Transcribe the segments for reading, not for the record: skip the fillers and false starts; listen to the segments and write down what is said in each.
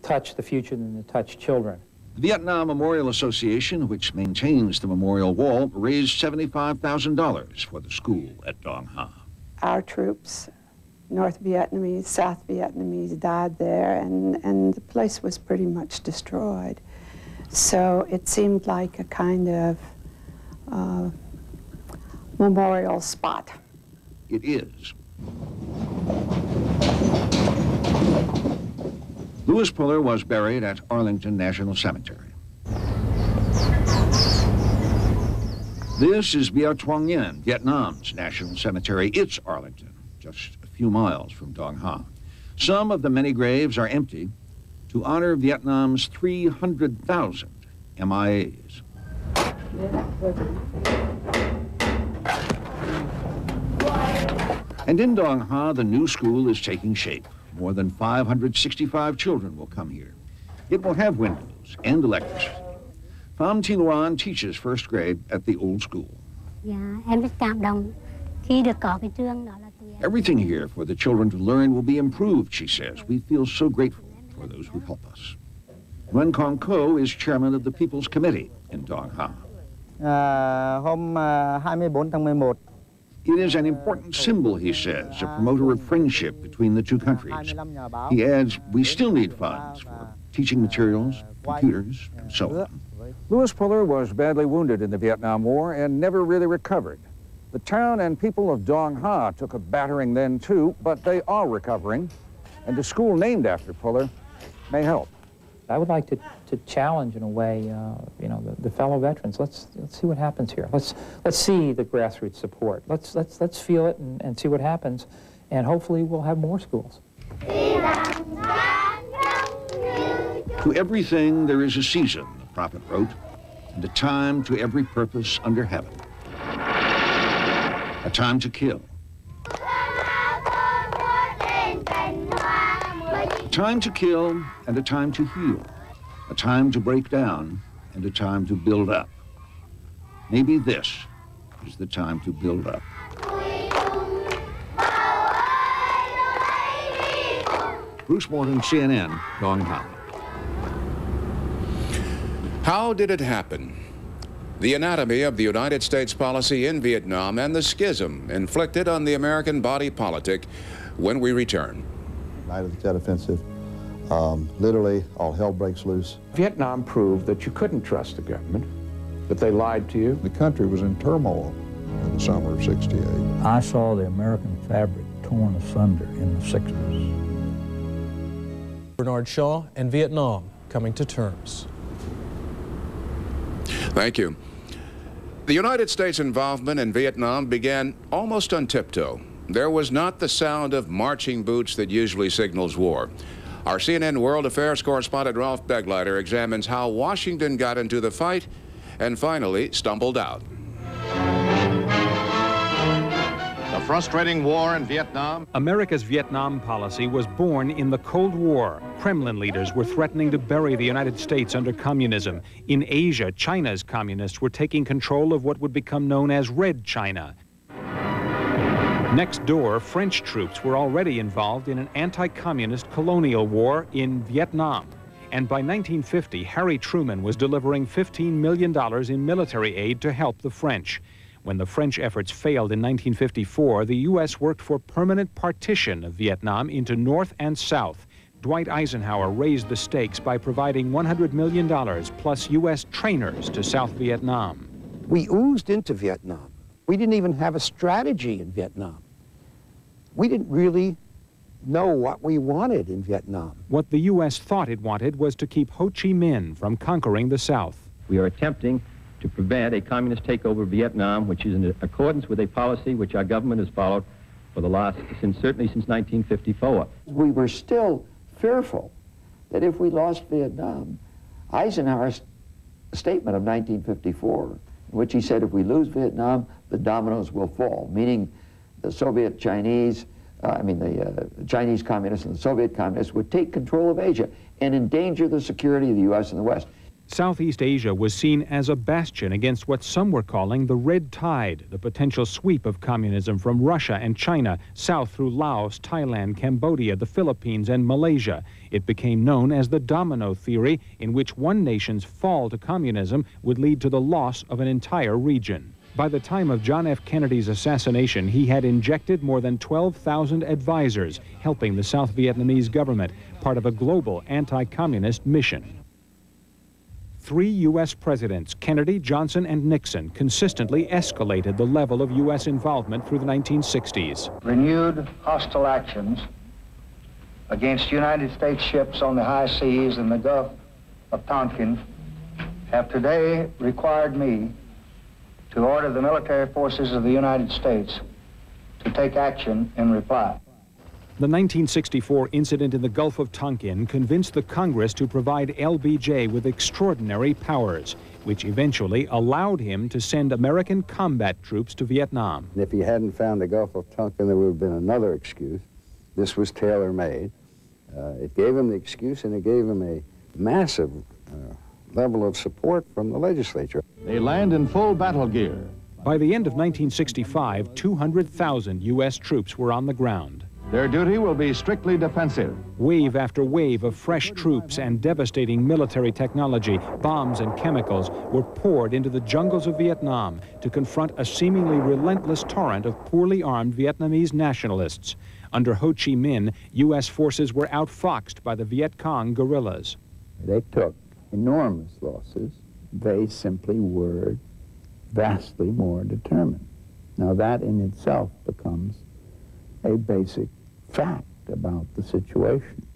touch the future than to touch children. The Vietnam Memorial Association, which maintains the memorial wall, raised $75,000 for the school at Dong Ha. Our troops, North Vietnamese, South Vietnamese, died there, and the place was pretty much destroyed. So it seemed like a kind of memorial spot. It is. Louis Puller was buried at Arlington National Cemetery. This is Bia Thuong Nguyen, Vietnam's national cemetery. It's Arlington, just a few miles from Dong Ha. Some of the many graves are empty to honor Vietnam's 300,000 MIAs. And in Dong Ha, the new school is taking shape. More than 565 children will come here. It will have windows and electricity. Pham Thi Loan teaches first grade at the old school. Everything here for the children to learn will be improved, she says. We feel so grateful for those who help us. Nguyen Kong Ko is chairman of the People's Committee in Dong Ha. It is an important symbol, he says, a promoter of friendship between the two countries. He adds, we still need funds for teaching materials, computers, and so on. Louis Puller was badly wounded in the Vietnam War and never really recovered. The town and people of Dong Ha took a battering then too, but they are recovering, and a school named after Puller may help. I would like to challenge, in a way, you know, the fellow veterans. Let's see what happens here. Let's see the grassroots support. Let's feel it and see what happens, and hopefully we'll have more schools. To everything there is a season, the prophet wrote, and a time to every purpose under heaven. A time to kill. A time to kill and a time to heal. A time to break down and a time to build up. Maybe this is the time to build up. Bruce Morton, CNN, Dong Ha. How did it happen? The anatomy of the United States policy in Vietnam and the schism inflicted on the American body politic when we return. Night of the Tet Offensive, literally all hell breaks loose. Vietnam proved that you couldn't trust the government, that they lied to you. The country was in turmoil in the summer of '68. I saw the American fabric torn asunder in the 60s. Bernard Shaw and Vietnam coming to terms. Thank you. The United States involvement in Vietnam began almost on tiptoe. There was not the sound of marching boots that usually signals war. Our CNN World Affairs correspondent Ralph Begleiter examines how Washington got into the fight and finally stumbled out. The frustrating war in Vietnam. America's Vietnam policy was born in the Cold War. Kremlin leaders were threatening to bury the United States under communism. In Asia, China's communists were taking control of what would become known as Red China. Next door, French troops were already involved in an anti-communist colonial war in Vietnam. And by 1950, Harry Truman was delivering $15 million in military aid to help the French. When the French efforts failed in 1954, the U.S. worked for permanent partition of Vietnam into North and South. Dwight Eisenhower raised the stakes by providing $100 million plus U.S. trainers to South Vietnam. We oozed into Vietnam. We didn't even have a strategy in Vietnam. We didn't really know what we wanted in Vietnam. What the U.S. thought it wanted was to keep Ho Chi Minh from conquering the South. We are attempting to prevent a communist takeover of Vietnam, which is in accordance with a policy which our government has followed for the last, certainly since 1954. We were still fearful that if we lost Vietnam, Eisenhower's statement of 1954, in which he said if we lose Vietnam, the dominoes will fall, meaning the Chinese communists and the Soviet communists would take control of Asia and endanger the security of the U.S. and the West. Southeast Asia was seen as a bastion against what some were calling the Red Tide, the potential sweep of communism from Russia and China south through Laos, Thailand, Cambodia, the Philippines, and Malaysia. It became known as the domino theory, in which one nation's fall to communism would lead to the loss of an entire region. By the time of John F. Kennedy's assassination, he had injected more than 12,000 advisors, helping the South Vietnamese government, part of a global anti-communist mission. 3 U.S. presidents, Kennedy, Johnson, and Nixon, consistently escalated the level of U.S. involvement through the 1960s. Renewed hostile actions against United States ships on the high seas in the Gulf of Tonkin have today required me to order the military forces of the United States to take action in reply. The 1964 incident in the Gulf of Tonkin convinced the Congress to provide LBJ with extraordinary powers, which eventually allowed him to send American combat troops to Vietnam. If he hadn't found the Gulf of Tonkin, there would have been another excuse. This was tailor-made. It gave him the excuse, and it gave him a massive level of support from the legislature. They land in full battle gear. By the end of 1965, 200,000 U.S. troops were on the ground. Their duty will be strictly defensive. Wave after wave of fresh troops and devastating military technology, bombs and chemicals were poured into the jungles of Vietnam to confront a seemingly relentless torrent of poorly armed Vietnamese nationalists. Under Ho Chi Minh, U.S. forces were outfoxed by the Viet Cong guerrillas. They took enormous losses. They simply were vastly more determined. Now that in itself becomes a basic fact about the situation.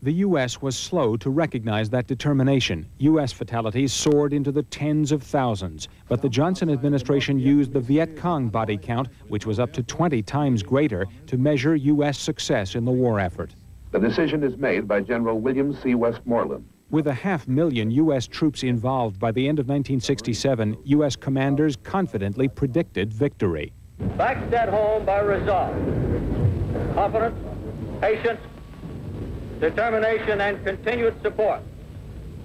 The U.S. was slow to recognize that determination. U.S. fatalities soared into the tens of thousands, but the Johnson administration used the Viet Cong body count, which was up to 20 times greater, to measure U.S. success in the war effort. The decision is made by General William C. Westmoreland. With 500,000 U.S. troops involved by the end of 1967, U.S. commanders confidently predicted victory. Backed home by resolve, confidence, patience, determination, and continued support,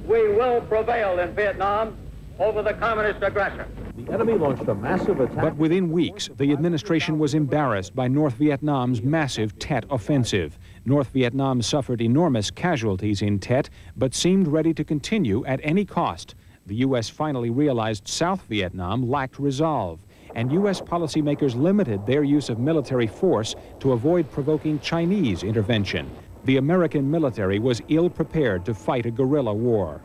we will prevail in Vietnam over the communist aggressor. The enemy launched a massive attack. But within weeks, the administration was embarrassed by North Vietnam's massive Tet offensive. North Vietnam suffered enormous casualties in Tet, but seemed ready to continue at any cost. The U.S. finally realized South Vietnam lacked resolve, and U.S. policymakers limited their use of military force to avoid provoking Chinese intervention. The American military was ill-prepared to fight a guerrilla war.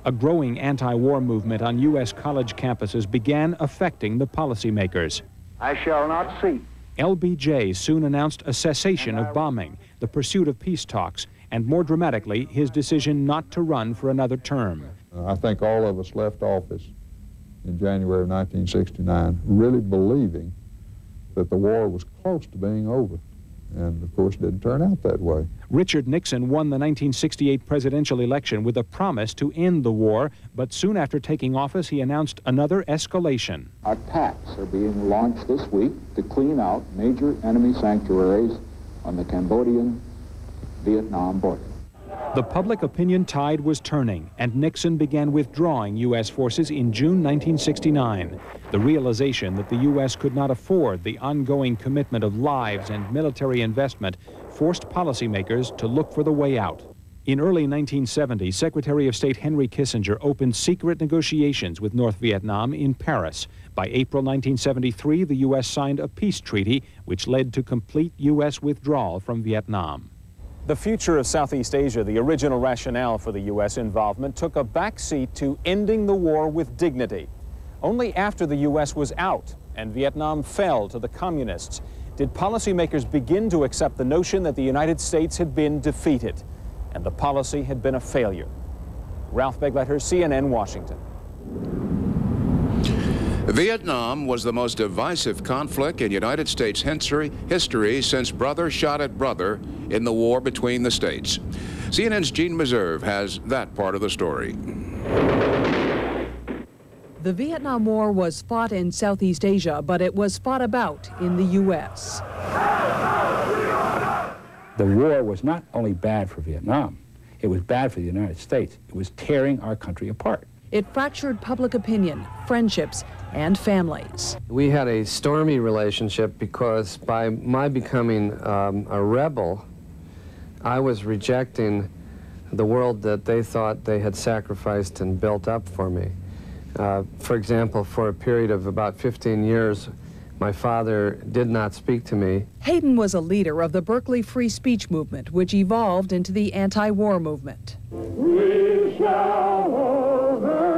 A growing anti-war movement on U.S. college campuses began affecting the policymakers. I shall not see. LBJ soon announced a cessation of bombing, the pursuit of peace talks, and more dramatically, his decision not to run for another term. I think all of us left office in January of 1969 really believing that the war was close to being over. And of course, it didn't turn out that way. Richard Nixon won the 1968 presidential election with a promise to end the war, but soon after taking office, he announced another escalation. Attacks are being launched this week to clean out major enemy sanctuaries on the Cambodian-Vietnam border. The public opinion tide was turning, and Nixon began withdrawing U.S. forces in June 1969. The realization that the U.S. could not afford the ongoing commitment of lives and military investment forced policymakers to look for the way out. In early 1970, Secretary of State Henry Kissinger opened secret negotiations with North Vietnam in Paris. By April 1973, the U.S. signed a peace treaty which led to complete U.S. withdrawal from Vietnam. The future of Southeast Asia, the original rationale for the U.S. involvement, took a backseat to ending the war with dignity. Only after the U.S. was out and Vietnam fell to the communists did policymakers begin to accept the notion that the United States had been defeated and the policy had been a failure. Ralph Begleiter, CNN, Washington. Vietnam was the most divisive conflict in United States history since brother shot at brother in the war between the states. CNN's Gene Meserve has that part of the story. The Vietnam War was fought in Southeast Asia, but it was fought about in the U.S. The war was not only bad for Vietnam, It was bad for the United States. It was tearing our country apart. It fractured public opinion, friendships, and families. We had a stormy relationship because by my becoming a rebel, I was rejecting the world that they thought they had sacrificed and built up for me. For example, for a period of about 15 years, my father did not speak to me. Hayden was a leader of the Berkeley free speech movement, which evolved into the anti-war movement. We shall overcome.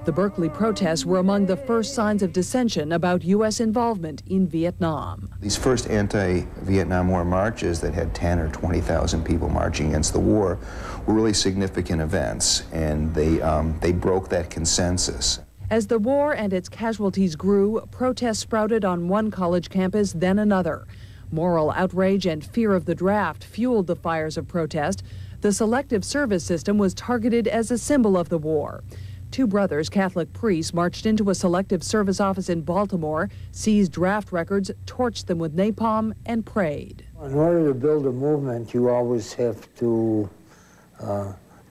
The Berkeley protests were among the first signs of dissension about U.S. involvement in Vietnam. These first anti-Vietnam War marches that had 10 or 20,000 people marching against the war were really significant events, and they broke that consensus. As the war and its casualties grew, protests sprouted on one college campus, then another. Moral outrage and fear of the draft fueled the fires of protest. The selective service system was targeted as a symbol of the war. Two brothers, Catholic priests, marched into a selective service office in Baltimore, seized draft records, torched them with napalm, and prayed. In order to build a movement, you always have to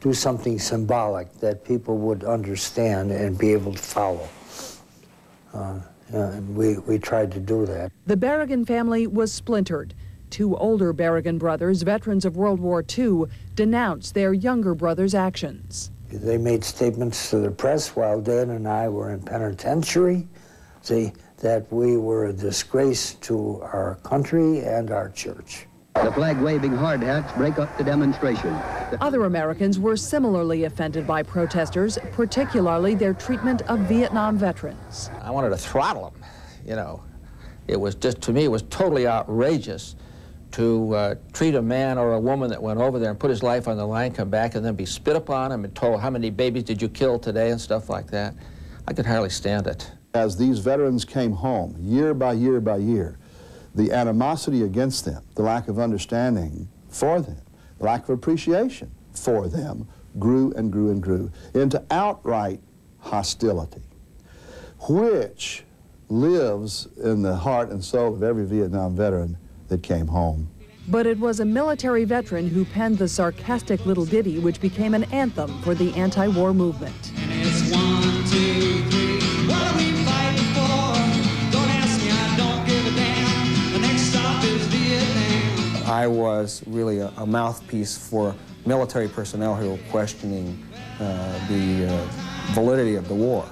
do something symbolic that people would understand and be able to follow. And we tried to do that. The Berrigan family was splintered. Two older Berrigan brothers, veterans of World War II, denounced their younger brother's actions. They made statements to the press while Dan and I were in penitentiary, that we were a disgrace to our country and our church. The flag-waving hard hats break up the demonstration. Other Americans were similarly offended by protesters, particularly their treatment of Vietnam veterans. I wanted to throttle them, you know. It was just, to me, it was totally outrageous to treat a man or a woman that went over there and put his life on the line, come back, and then be spit upon him and told, how many babies did you kill today, and stuff like that. I could hardly stand it. As these veterans came home, year by year by year, the animosity against them, the lack of understanding for them, the lack of appreciation for them grew and grew and grew into outright hostility, which lives in the heart and soul of every Vietnam veteran that came home. But it was a military veteran who penned the sarcastic little ditty which became an anthem for the anti-war movement. And it's 1, 2, 3, what are we fighting for? Don't ask me, I don't give a damn. The next stop is Vietnam. I was really a mouthpiece for military personnel who were questioning the validity of the war.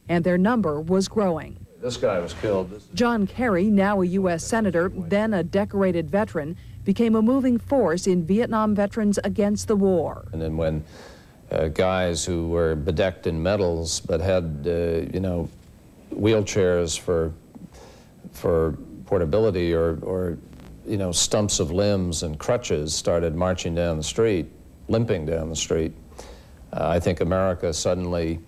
And their number was growing. This guy was killed. John Kerry, now a U.S. Senator, then a decorated veteran, became a moving force in Vietnam veterans against the war. And then when guys who were bedecked in medals but had, you know, wheelchairs for portability or, you know, stumps of limbs and crutches started marching down the street, limping down the street, I think America suddenly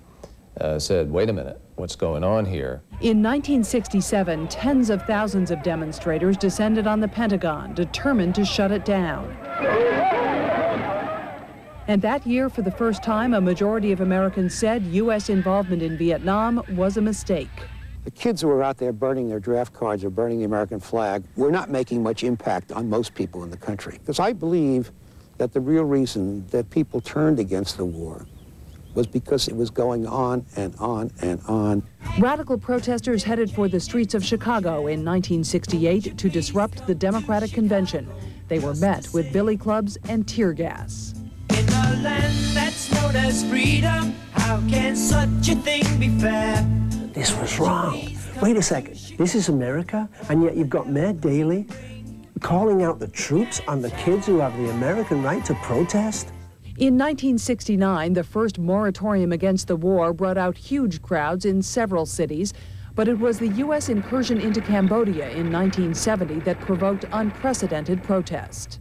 said, wait a minute, what's going on here? In 1967, tens of thousands of demonstrators descended on the Pentagon, determined to shut it down. And that year, for the first time, a majority of Americans said U.S. involvement in Vietnam was a mistake. The kids who were out there burning their draft cards or burning the American flag were not making much impact on most people in the country. Because I believe that the real reason that people turned against the war was because it was going on and on and on. Radical protesters headed for the streets of Chicago in 1968 to disrupt the Democratic Convention. They were met with billy clubs and tear gas. In a land that's known as freedom, how can such a thing be fair? This was wrong. Wait a second, this is America, and yet you've got Mayor Daley calling out the troops on the kids who have the American right to protest? In 1969, the first moratorium against the war brought out huge crowds in several cities, but it was the U.S. incursion into Cambodia in 1970 that provoked unprecedented protest.